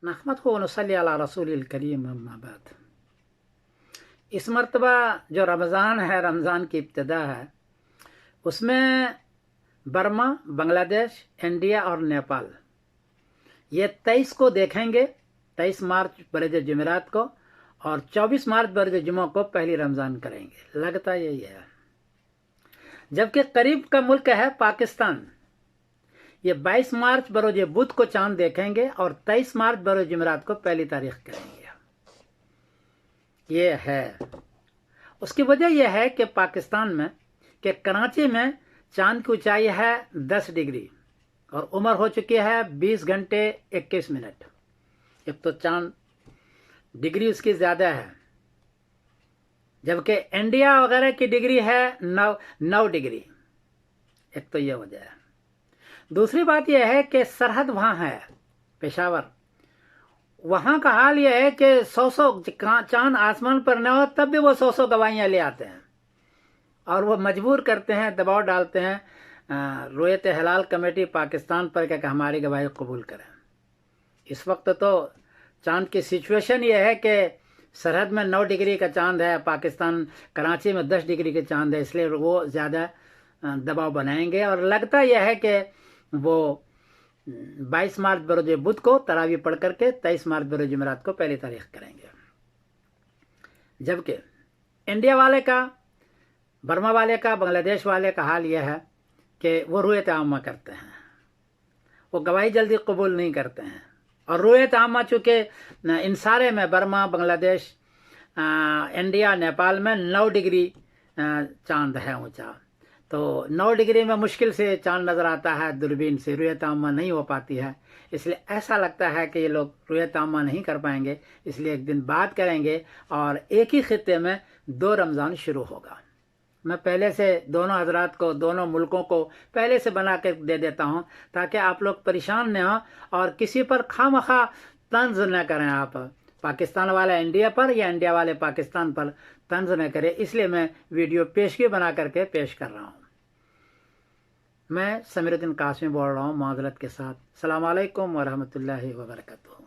नहमदुहु व नसल्ली अला रसूलिल करीम अम्मा बाद। इस मरतबा जो रमज़ान है, रमज़ान की इब्तिदा है, उसमें बर्मा, बांग्लादेश, इंडिया और नेपाल ये 23 को देखेंगे। 23 मार्च बरोज़ जुमेरात को और 24 मार्च बरोज़ जुमा को पहली रमज़ान करेंगे, लगता यही है। जबकि करीब का मुल्क है पाकिस्तान, ये 22 मार्च बरोज़ बुध को चांद देखेंगे और 23 मार्च बरोज़ जुमेरात को पहली तारीख करेंगे। ये है, उसकी वजह यह है कि पाकिस्तान में कि कराची में चांद की ऊंचाई है 10 डिग्री और उम्र हो चुकी है 20 घंटे 21 मिनट। एक तो चांद डिग्री उसकी ज़्यादा है, जबकि इंडिया वगैरह की डिग्री है 9 डिग्री। एक तो यह वजह है। दूसरी बात यह है कि सरहद वहाँ है पेशावर, वहाँ का हाल यह है कि 100 चांद आसमान पर न हो तब भी वो 100 गवाहियाँ ले आते हैं और वो मजबूर करते हैं, दबाव डालते हैं रुयत हिलाल कमेटी पाकिस्तान पर कि हमारी गवाही कबूल करें। इस वक्त तो चांद की सिचुएशन ये है कि सरहद में 9 डिग्री का चांद है, पाकिस्तान कराची में 10 डिग्री का चांद है, इसलिए वो ज़्यादा दबाव बनाएंगे और लगता यह है कि वो 22 मार्च बरोज़ बुध को तरावी पढ़ करके 23 मार्च बरोज़ जुमेरात को पहली तारीख करेंगे। जबकि इंडिया वाले का, बर्मा वाले का, बांग्लादेश वाले का हाल यह है कि वो रुयत आमा करते हैं, वो गवाही जल्दी कबूल नहीं करते हैं। और रुयत आमा चूँकि इन सारे में बर्मा, बांग्लादेश, इंडिया, नेपाल में 9 डिग्री चांद है ऊंचा, तो 9 डिग्री में मुश्किल से चांद नज़र आता है दूरबीन से, रुयत आमा नहीं हो पाती है। इसलिए ऐसा लगता है कि ये लोग रुयत आमा नहीं कर पाएंगे, इसलिए एक दिन बाद करेंगे और एक ही खित्ते में 2 रमज़ान शुरू होगा। मैं पहले से दोनों हजरात को, दोनों मुल्कों को पहले से बना के दे देता हूँ ताकि आप लोग परेशान न हों और किसी पर खामखा तंज न करें। आप पाकिस्तान वाला इंडिया पर या इंडिया वाले पाकिस्तान पर तंज न करें, इसलिए मैं वीडियो पेशगी बना करके पेश कर रहा हूँ। मैं समीरुद्दीन कासमी बोल रहा हूँ माज़रत के साथ। अस्सलाम वालेकुम व रहमतुल्लाहि व बरकातुहू।